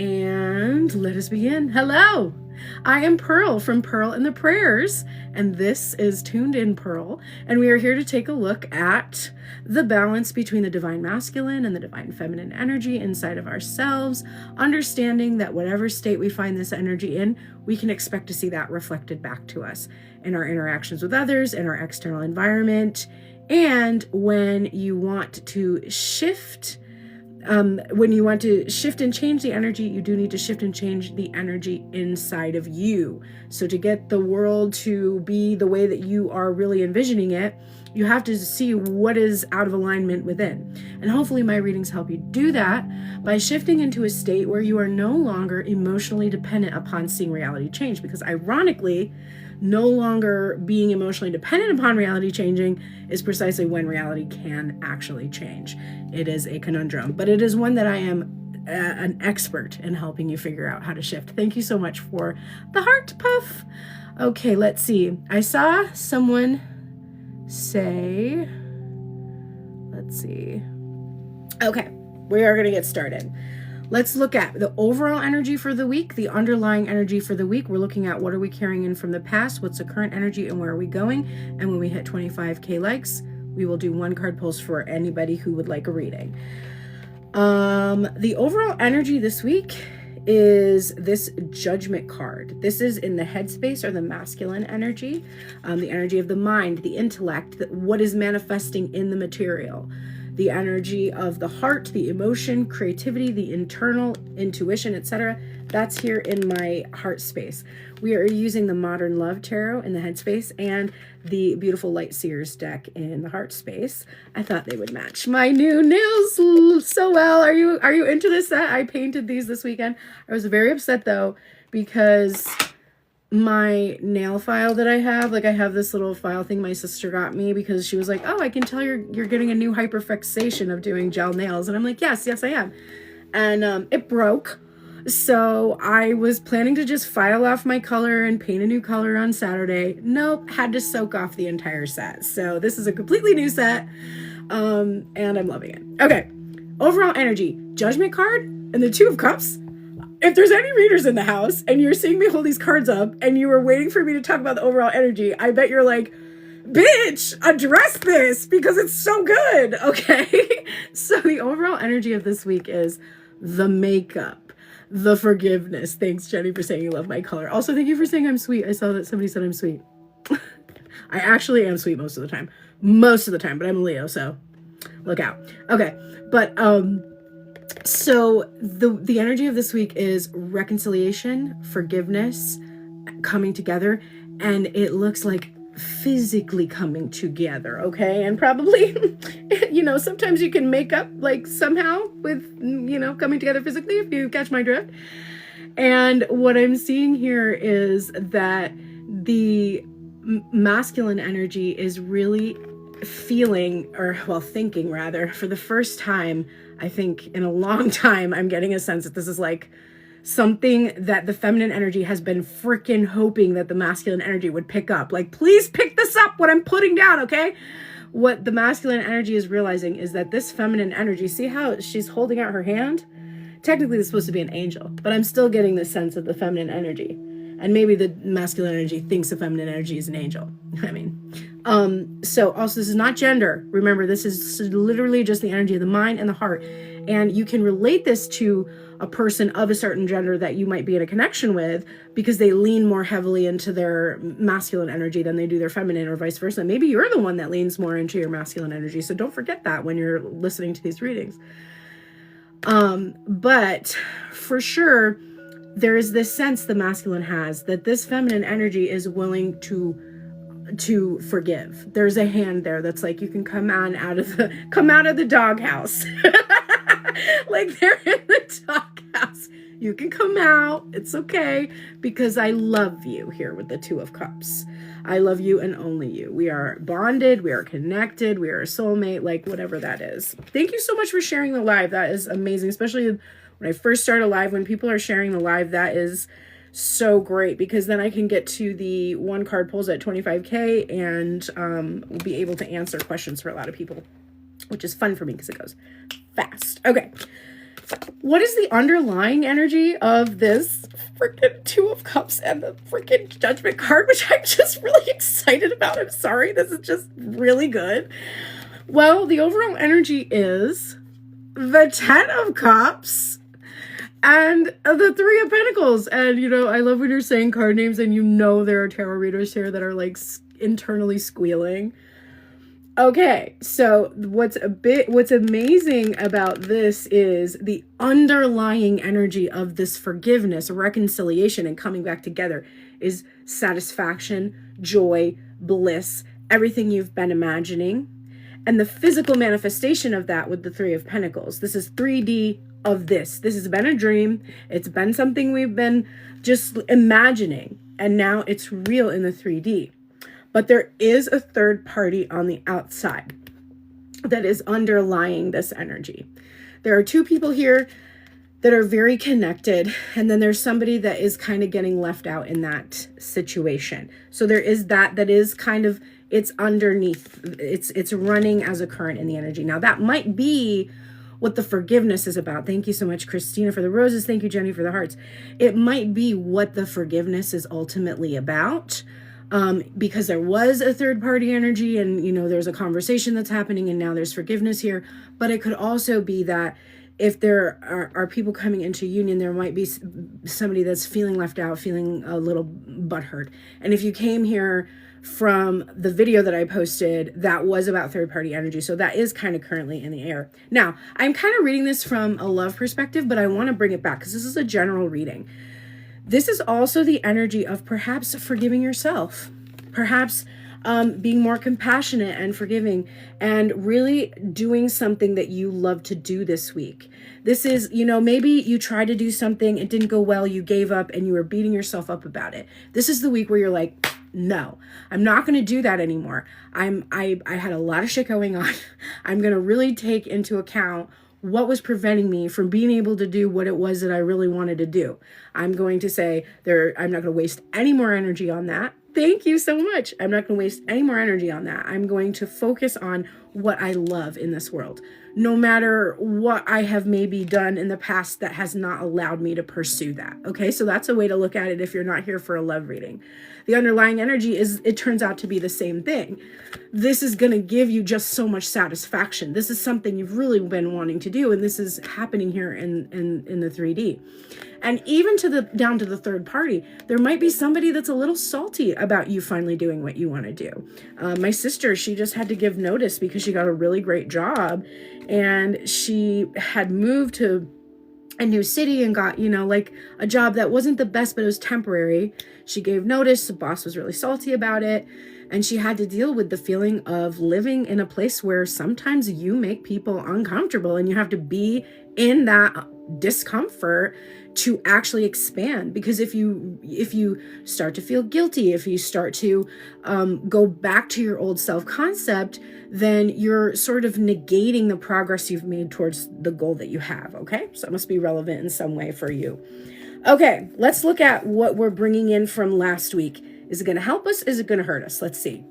And let us begin. Hello, I am Pearl from Pearl and the Prayers, and this is Tuned In Pearl, and we are here to take a look at the balance between the divine masculine and the divine feminine energy inside of ourselves, understanding that whatever state we find this energy in, we can expect to see that reflected back to us in our interactions with others, in our external environment, and when you want to shift and change the energy, you do need to shift and change the energy inside of you. So to get the world to be the way that you are really envisioning it, you have to see what is out of alignment within. And hopefully my readings help you do that by shifting into a state where you are no longer emotionally dependent upon seeing reality change. Because ironically, no longer being emotionally dependent upon reality changing is precisely when reality can actually change. It is a conundrum, but it is one that I am an expert in helping you figure out how to shift. Thank you so much for the heart puff. Okay, let's see. I saw someone say, let's see. Okay, we are going to get started. Let's look at the overall energy for the week, the underlying energy for the week. We're looking at what are we carrying in from the past, what's the current energy, and where are we going. And when we hit 25K likes, we will do one card pulls for anybody who would like a reading. The overall energy this week is this Judgment card. This is in the headspace or the masculine energy, the energy of the mind, the intellect, what is manifesting in the material. The energy of the heart, the emotion, creativity, the internal intuition, etc. That's here in my heart space. We are using the Modern Love Tarot in the headspace and the beautiful Light Seers deck in the heart space. I thought they would match my new nails so well. Are you into this set? I painted these this weekend. I was very upset though because my nail file that I have this little file thing my sister got me because she was like, oh, I can tell you're getting a new hyperfixation of doing gel nails. And I'm like, yes, I am. And it broke. So I was planning to just file off my color and paint a new color on Saturday. Nope, had to soak off the entire set. So this is a completely new set. And I'm loving it. Okay, overall energy, Judgment card and the Two of Cups. If there's any readers in the house and you're seeing me hold these cards up and you were waiting for me to talk about the overall energy, I bet you're like, bitch, address this because it's so good. Okay. So the overall energy of this week is the makeup, the forgiveness. Thanks, Jenny, for saying you love my color. Also, thank you for saying I'm sweet. I saw that somebody said I'm sweet. I actually am sweet most of the time, but I'm a Leo, so look out. Okay. But, so the energy of this week is reconciliation, forgiveness, coming together, and it looks like physically coming together, okay? And probably, sometimes you can make up like somehow with, coming together physically, if you catch my drift. And what I'm seeing here is that the masculine energy is really thinking rather, for the first time, I think in a long time, I'm getting a sense that this is like something that the feminine energy has been freaking hoping that the masculine energy would pick up. Like, please pick this up, what I'm putting down, okay? What the masculine energy is realizing is that this feminine energy, see how she's holding out her hand? Technically, this is supposed to be an angel, but I'm still getting the sense of the feminine energy. And maybe the masculine energy thinks the feminine energy is an angel. So also this is not gender. Remember, this is literally just the energy of the mind and the heart. And you can relate this to a person of a certain gender that you might be in a connection with because they lean more heavily into their masculine energy than they do their feminine, or vice versa. Maybe you're the one that leans more into your masculine energy. So don't forget that when you're listening to these readings. But for sure, there is this sense the masculine has that this feminine energy is willing to forgive. There's a hand there that's like, you can come out of the doghouse. Like they're in the doghouse. You can come out. It's okay because I love you here with the Two of Cups. I love you and only you. We are bonded. We are connected. We are a soulmate, like whatever that is. Thank you so much for sharing the live. That is amazing. Especially when I first start a live, when people are sharing the live, that is so great because then I can get to the one card pulls at 25K and we'll be able to answer questions for a lot of people, which is fun for me because it goes fast. Okay. What is the underlying energy of this freaking Two of Cups and the freaking Judgment card, which I'm just really excited about? I'm sorry, this is just really good. Well, the overall energy is the Ten of Cups and the Three of Pentacles. And, you know, I love when you're saying card names and you know there are tarot readers here that are like internally squealing. Okay, so what's amazing about this is the underlying energy of this forgiveness, reconciliation, and coming back together is satisfaction, joy, bliss, everything you've been imagining. And the physical manifestation of that with the Three of Pentacles. This is 3D of this. This has been a dream. It's been something we've been just imagining. And now it's real in the 3D. But there is a third party on the outside that is underlying this energy. There are two people here that are very connected, and then there's somebody that is kind of getting left out in that situation. So there is that is kind of, it's underneath, it's running as a current in the energy. Now that might be what the forgiveness is about. Thank you so much, Christina, for the roses. Thank you, Jenny, for the hearts. It might be what the forgiveness is ultimately about. Because there was a third party energy and, you know, there's a conversation that's happening and now there's forgiveness here. But it could also be that if there are people coming into union, there might be somebody that's feeling left out, feeling a little butthurt. And if you came here from the video that I posted, that was about third party energy. So that is kind of currently in the air. Now, I'm kind of reading this from a love perspective, but I want to bring it back because this is a general reading. This is also the energy of perhaps forgiving yourself, perhaps being more compassionate and forgiving and really doing something that you love to do this week. This is, you know, maybe you tried to do something, it didn't go well, you gave up and you were beating yourself up about it. This is the week where you're like, no, I'm not going to do that anymore. I had a lot of shit going on. I'm going to really take into account what was preventing me from being able to do what it was that I really wanted to do. I'm going to say I'm not going to waste any more energy on that. Thank you so much. I'm not going to waste any more energy on that. I'm going to focus on what I love in this world, no matter what I have maybe done in the past that has not allowed me to pursue that. Okay, so that's a way to look at it if you're not here for a love reading. The underlying energy is, it turns out to be the same thing. This is going to give you just so much satisfaction. This is something you've really been wanting to do, and this is happening here in the 3D. And even down to the third party, there might be somebody that's a little salty about you finally doing what you want to do. My sister, she just had to give notice because she got a really great job, and she had moved to a new city and got, you know, like a job that wasn't the best, but it was temporary. She gave notice. The boss was really salty about it. And she had to deal with the feeling of living in a place where sometimes you make people uncomfortable and you have to be in that discomfort to actually expand. Because if you start to feel guilty, if you start to go back to your old self-concept, then you're sort of negating the progress you've made towards the goal that you have. Okay, so it must be relevant in some way for you. Okay, let's look at what we're bringing in from last week. Is it going to help us? Is it going to hurt us? Let's see.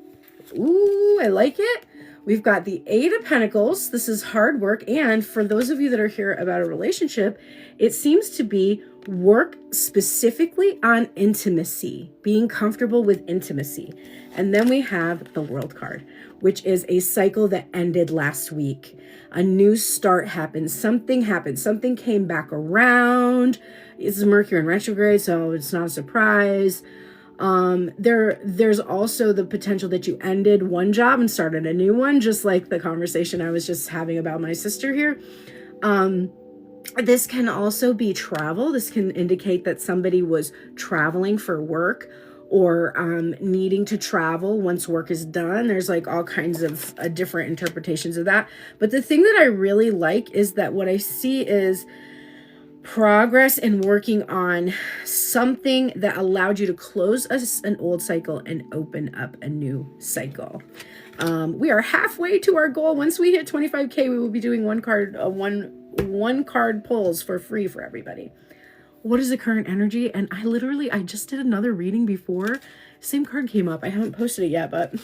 Ooh, I like it. We've got the Eight of Pentacles. This is hard work. And for those of you that are here about a relationship, it seems to be work specifically on intimacy, being comfortable with intimacy. And then we have the World card, which is a cycle that ended last week. A new start happened. Something happened. Something came back around. It's Mercury in retrograde, so it's not a surprise. There's also the potential that you ended one job and started a new one, just like the conversation I was just having about my sister here. This can also be travel. This can indicate that somebody was traveling for work or needing to travel once work is done. There's like all kinds of different interpretations of that. But the thing that I really like is that what I see is progress in working on something that allowed you to close an old cycle and open up a new cycle. We are halfway to our goal. Once we hit 25K, we will be doing one card pulls for free for everybody. What is the current energy? And I just did another reading before. Same card came up. I haven't posted it yet, but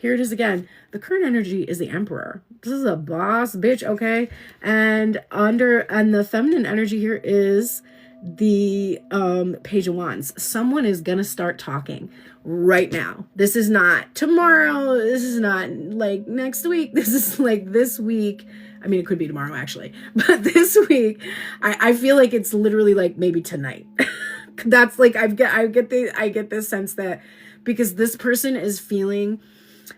here it is again. The current energy is the Emperor. This is a boss bitch, okay? And the feminine energy here is the Page of Wands. Someone is gonna start talking right now. This is not tomorrow. This is not like next week. This is like this week. I mean, it could be tomorrow actually, but this week, I feel like it's literally like maybe tonight. That's like I get this sense that because this person is feeling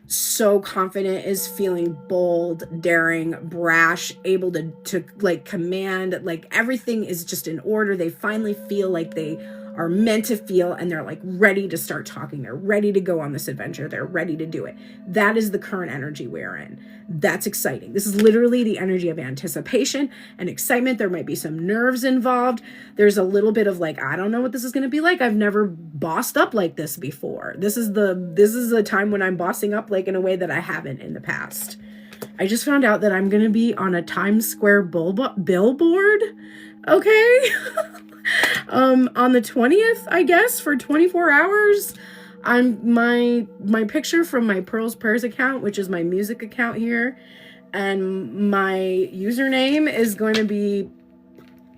so confident, is feeling bold, daring, brash, able to like command, like everything is just in order. They finally feel like they are meant to feel, and they're like ready to start talking. They're ready to go on this adventure. They're ready to do it. That is the current energy we're in. That's exciting. This is literally the energy of anticipation and excitement. There might be some nerves involved. There's a little bit of like, I don't know what this is going to be like. I've never bossed up like this before. This is a time when I'm bossing up like in a way that I haven't in the past. I just found out that I'm going to be on a Times Square billboard. Okay. On the 20th, I guess, for 24 hours. I'm my picture from my Pearls Prayers account, which is my music account here, and my username is going to be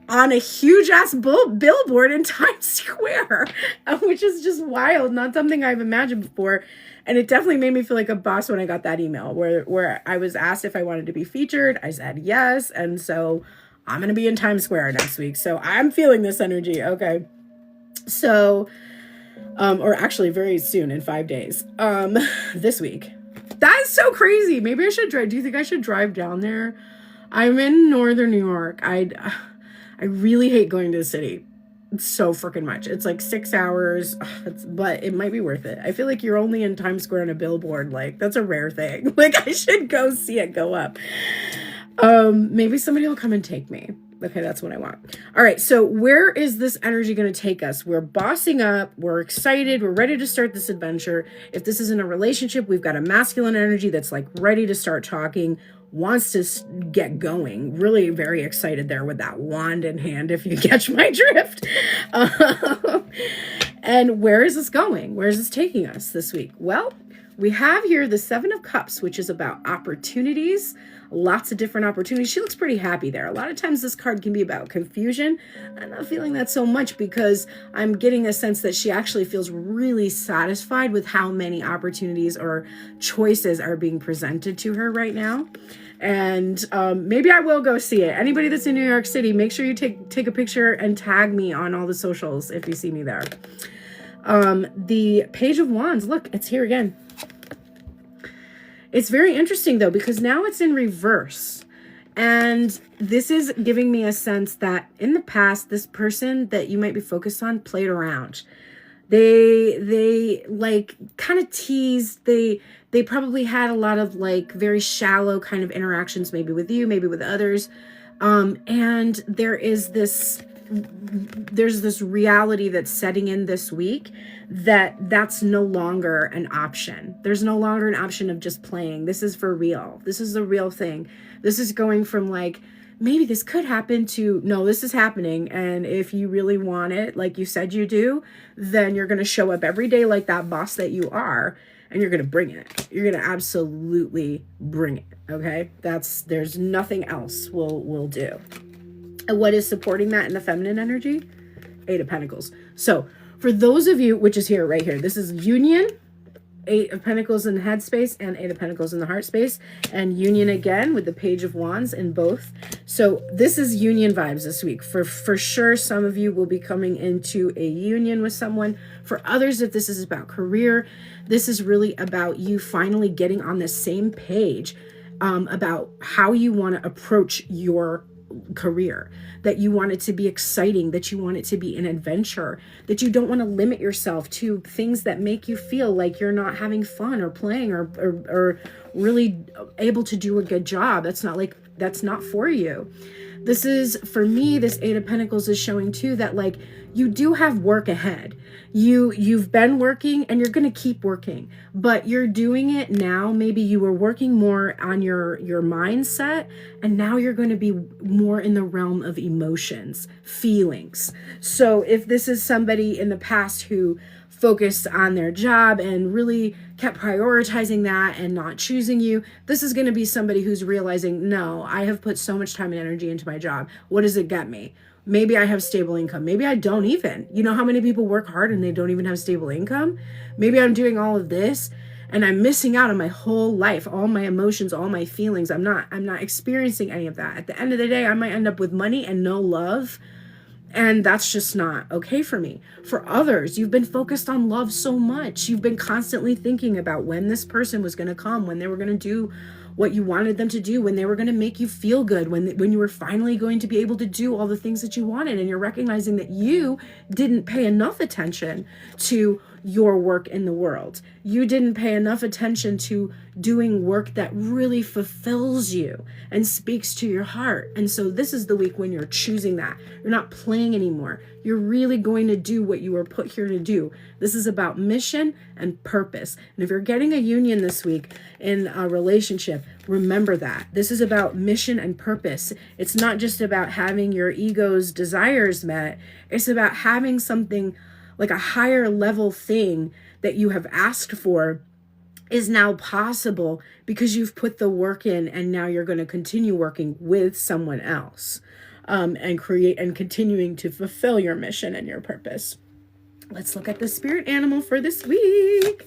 on a huge ass billboard in Times Square, which is just wild. Not something I've imagined before. And it definitely made me feel like a boss when I got that email where I was asked if I wanted to be featured. I said yes. And so I'm going to be in Times Square next week. So I'm feeling this energy. Okay. So, or actually very soon in 5 days, this week. That is so crazy. Maybe I should drive. Do you think I should drive down there? I'm in Northern New York. I really hate going to the city so freaking much. It's like 6 hours, but it might be worth it. I feel like you're only in Times Square on a billboard. Like that's a rare thing. Like I should go see it go up. Maybe somebody will come and take me. Okay, that's what I want. All right, so where is this energy going to take us? We're bossing up. We're excited. We're ready to start this adventure. If this is in a relationship, we've got a masculine energy that's like ready to start talking, wants to get going. Really very excited there with that wand in hand, if you catch my drift. And where is this going? Where is this taking us this week? Well, we have here the Seven of Cups, which is about opportunities, lots of different opportunities. She looks pretty happy there. A lot of times this card can be about confusion. I'm not feeling that so much because I'm getting a sense that she actually feels really satisfied with how many opportunities or choices are being presented to her right now. And maybe I will go see it. Anybody that's in New York City, make sure you take a picture and tag me on all the socials if you see me there. The Page of Wands, look, it's here again. It's very interesting though, because now it's in reverse. And this is giving me a sense that in the past, this person that you might be focused on played around. They like kind of teased. They probably had a lot of like very shallow kind of interactions, maybe with you, maybe with others. And there's this reality that's setting in this week that's no longer an option. There's no longer an option of just playing. This is for real. This is the real thing. This is going from like, maybe this could happen to, no, this is happening. And if you really want it, like you said you do, then you're going to show up every day like that boss that you are, and you're going to bring it. You're going to absolutely bring it. Okay. There's nothing else we'll do. And what is supporting that in the feminine energy? Eight of Pentacles. So for those of you, which is here, right here, this is union, Eight of Pentacles in the head space and Eight of Pentacles in the heart space, and union again with the Page of Wands in both. So this is union vibes this week. For sure, some of you will be coming into a union with someone. For others, if this is about career, this is really about you finally getting on the same page about how you want to approach your career, that you want it to be exciting, that you want it to be an adventure, that you don't want to limit yourself to things that make you feel like you're not having fun or playing or really able to do a good job. That's not for you. This is, for me, this Eight of Pentacles is showing too that like you do have work ahead. You've been working and you're going to keep working, but you're doing it now. Maybe you were working more on your mindset, and now you're going to be more in the realm of emotions, feelings. So if this is somebody in the past who focused on their job and really kept prioritizing that and not choosing you. This is going to be somebody who's realizing, no, I have put so much time and energy into my job. What does it get me? Maybe I have stable income. Maybe I don't even. You know how many people work hard and they don't even have stable income? Maybe I'm doing all of this and I'm missing out on my whole life, all my emotions, all my feelings. I'm not experiencing any of that. At the end of the day, I might end up with money and no love. And that's just not okay for me. For others, you've been focused on love so much. You've been constantly thinking about when this person was going to come, when they were going to do what you wanted them to do, when they were going to make you feel good, when you were finally going to be able to do all the things that you wanted. And you're recognizing that you didn't pay enough attention to your work in the world. You didn't pay enough attention to doing work that really fulfills you and speaks to your heart. And so this is the week when you're choosing that. You're not playing anymore. You're really going to do what you were put here to do. This is about mission and purpose. And if you're getting a union this week in a relationship, remember that. This is about mission and purpose. It's not just about having your ego's desires met. It's about having something like a higher level thing that you have asked for is now possible because you've put the work in, and now you're going to continue working with someone else and create and continuing to fulfill your mission and your purpose. Let's look at the spirit animal for this week.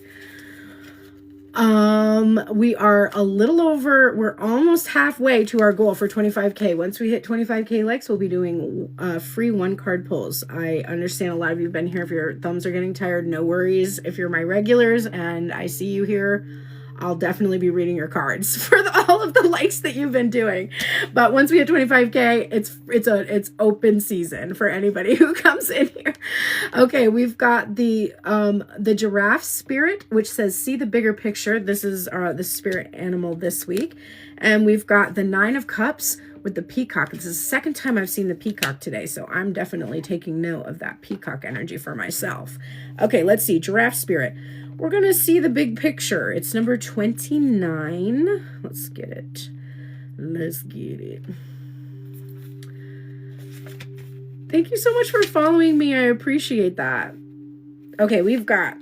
We are we're almost halfway to our goal for 25K. Once we hit 25K likes, we'll be doing free 1-card pulls. I understand a lot of you have been here. If your thumbs are getting tired, no worries. If you're my regulars and I see you here, I'll definitely be reading your cards for all of the likes that you've been doing. But once we hit 25K, it's open season for anybody who comes in here. Okay, we've got the giraffe spirit, which says, see the bigger picture. This is the spirit animal this week. And we've got the 9 of Cups with the peacock. This is the second time I've seen the peacock today, so I'm definitely taking note of that peacock energy for myself. Okay, let's see. Giraffe spirit. We're going to see the big picture. It's number 29. Let's get it. Thank you so much for following me. I appreciate that. Okay, we've got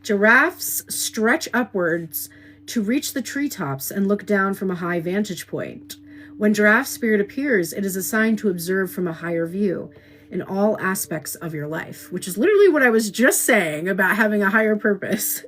giraffes stretch upwards to reach the treetops and look down from a high vantage point. When giraffe spirit appears, it is a sign to observe from a higher view in all aspects of your life, which is literally what I was just saying about having a higher purpose.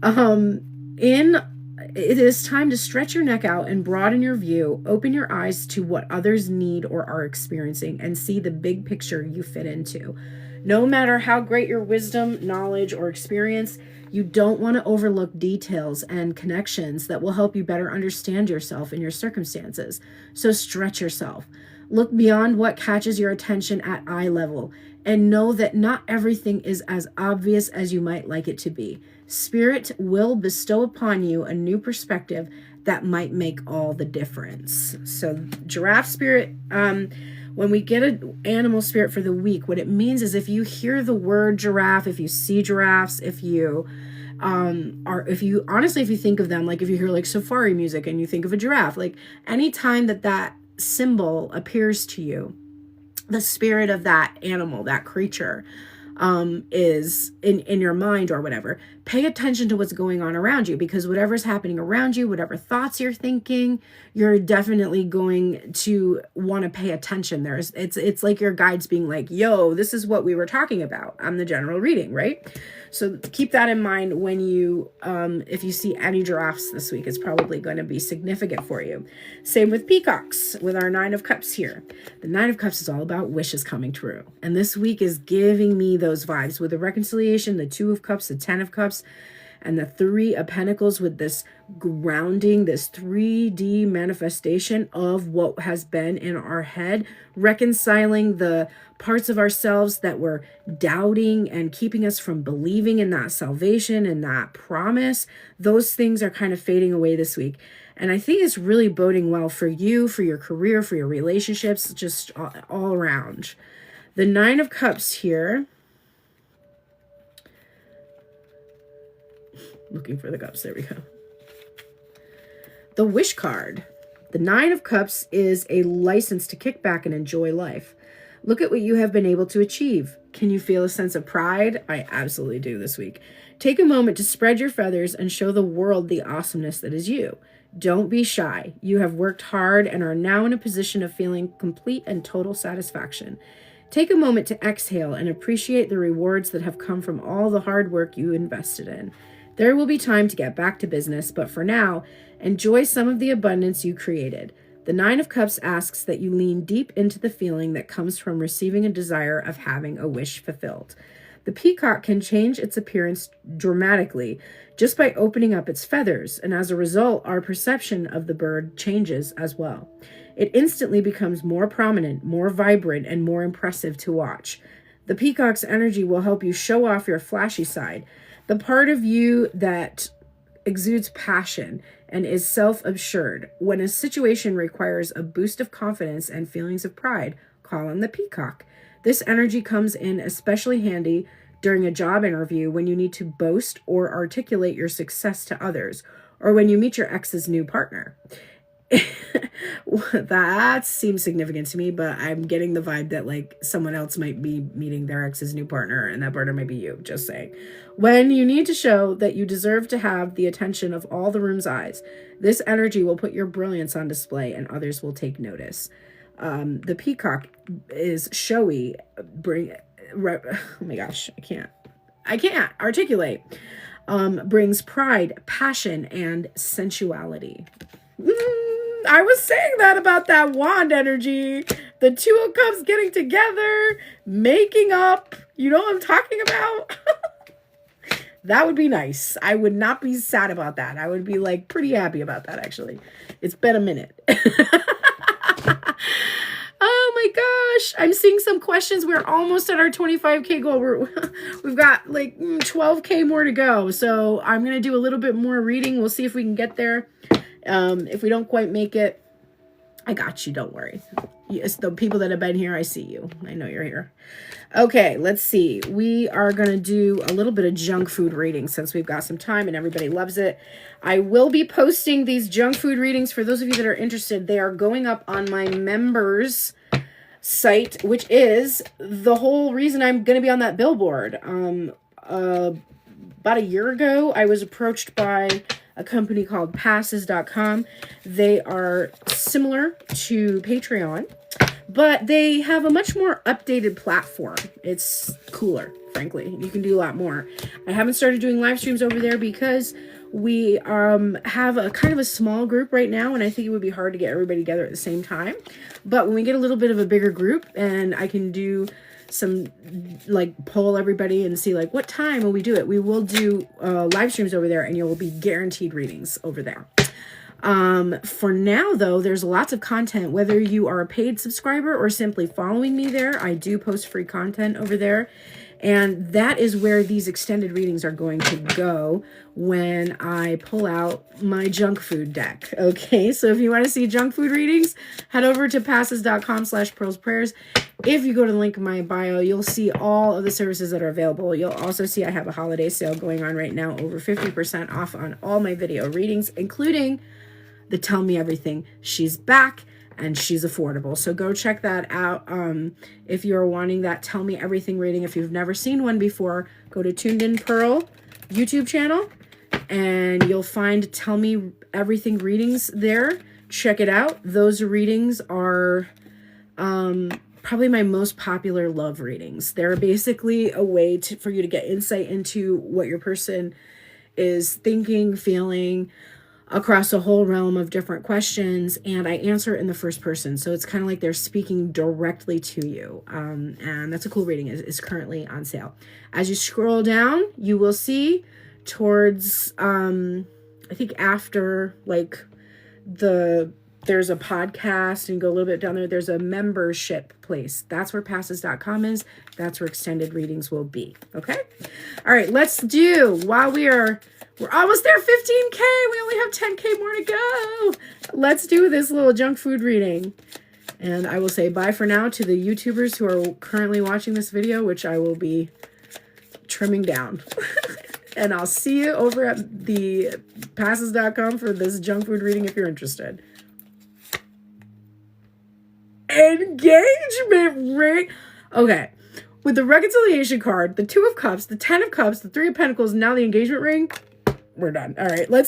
It is time to stretch your neck out and broaden your view, open your eyes to what others need or are experiencing, and see the big picture you fit into. No matter how great your wisdom, knowledge, or experience, you don't want to overlook details and connections that will help you better understand yourself and your circumstances. So stretch yourself. Look beyond what catches your attention at eye level and know that not everything is as obvious as you might like it to be. Spirit will bestow upon you a new perspective that might make all the difference. So giraffe spirit, when we get an animal spirit for the week, what it means is if you hear the word giraffe, if you see giraffes, if you think of them, like if you hear like safari music and you think of a giraffe, like anytime that symbol appears to you, the spirit of that animal, that creature, is in your mind or whatever, pay attention to what's going on around you, because whatever's happening around you, whatever thoughts you're thinking, you're definitely going to want to pay attention. It's like your guides being like, yo, this is what we were talking about on the general reading, right? So keep that in mind when you, if you see any giraffes this week, it's probably going to be significant for you. Same with peacocks, with our 9 of Cups here. The 9 of Cups is all about wishes coming true. And this week is giving me those vibes with the reconciliation, the 2 of Cups, the 10 of Cups, and the 3 of Pentacles, with this grounding, this 3D manifestation of what has been in our head, reconciling the parts of ourselves that were doubting and keeping us from believing in that salvation and that promise. Those things are kind of fading away this week. And I think it's really boding well for you, for your career, for your relationships, just all around. The 9 of Cups here. Looking for the cups. There we go. The Wish card. The 9 of Cups is a license to kick back and enjoy life. Look at what you have been able to achieve. Can you feel a sense of pride? I absolutely do this week. Take a moment to spread your feathers and show the world the awesomeness that is you. Don't be shy. You have worked hard and are now in a position of feeling complete and total satisfaction. Take a moment to exhale and appreciate the rewards that have come from all the hard work you invested in. There will be time to get back to business, but for now, enjoy some of the abundance you created. The Nine of Cups asks that you lean deep into the feeling that comes from receiving a desire of having a wish fulfilled. The peacock can change its appearance dramatically just by opening up its feathers, and as a result, our perception of the bird changes as well. It instantly becomes more prominent, more vibrant, and more impressive to watch. The peacock's energy will help you show off your flashy side, the part of you that exudes passion and is self-assured. When a situation requires a boost of confidence and feelings of pride, call on the peacock. This energy comes in especially handy during a job interview when you need to boast or articulate your success to others, or when you meet your ex's new partner. That seems significant to me, but I'm getting the vibe that like someone else might be meeting their ex's new partner, and that partner might be you, just saying. When you need to show that you deserve to have the attention of all the room's eyes, this energy will put your brilliance on display and others will take notice. The peacock is showy. Oh my gosh, I can't articulate. Brings pride, passion, and sensuality. I was saying that about that wand energy. The Two of Cups getting together, making up. You know what I'm talking about? That would be nice. I would not be sad about that. I would be like pretty happy about that, actually. It's been a minute. Oh my gosh. I'm seeing some questions. We're almost at our 25K goal. We've got like 12K more to go. So I'm going to do a little bit more reading. We'll see if we can get there. If we don't quite make it, I got you. Don't worry. Yes, the people that have been here, I see you. I know you're here. Okay, let's see. We are going to do a little bit of junk food reading since we've got some time and everybody loves it. I will be posting these junk food readings for those of you that are interested. They are going up on my members site, which is the whole reason I'm going to be on that billboard. About a year ago, I was approached by a company called passes.com. They are similar to Patreon, but they have a much more updated platform. It's cooler, frankly. You can do a lot more. I haven't started doing live streams over there because we have a kind of a small group right now, and I think it would be hard to get everybody together at the same time. But when we get a little bit of a bigger group and I can do some like poll everybody and see like what time will we do it, we will do live streams over there, and you will be guaranteed readings over there. For now though, there's lots of content, whether you are a paid subscriber or simply following me there. I do post free content over there, and that is where these extended readings are going to go when I pull out my junk food deck. Okay, so if you want to see junk food readings, head over to passes.com/pearlsprayers. If you go to the link in my bio, you'll see all of the services that are available. You'll also see I have a holiday sale going on right now, over 50% off on all my video readings, including the Tell Me Everything. She's back and she's affordable. So go check that out. If you're wanting that Tell Me Everything reading, if you've never seen one before, go to Tuned In Pearl YouTube channel and you'll find Tell Me Everything readings there. Check it out. Those readings are probably my most popular love readings. They're basically a way for you to get insight into what your person is thinking, feeling, across a whole realm of different questions, and I answer it in the first person. So it's kind of like they're speaking directly to you. And that's a cool reading. It's currently on sale. As you scroll down, you will see towards, I think after like there's a podcast and go a little bit down there, there's a membership place. That's where passes.com is. That's where extended readings will be. Okay. All right. Let's do, while we're almost there, 15K. We only have 10K more to go. Let's do this little junk food reading. And I will say bye for now to the YouTubers who are currently watching this video, which I will be trimming down. And I'll see you over at the passes.com for this junk food reading if you're interested. engagement ring. Okay. With the reconciliation card, the 2 of Cups, the 10 of Cups, the 3 of Pentacles, now the engagement ring, we're done. All right, let's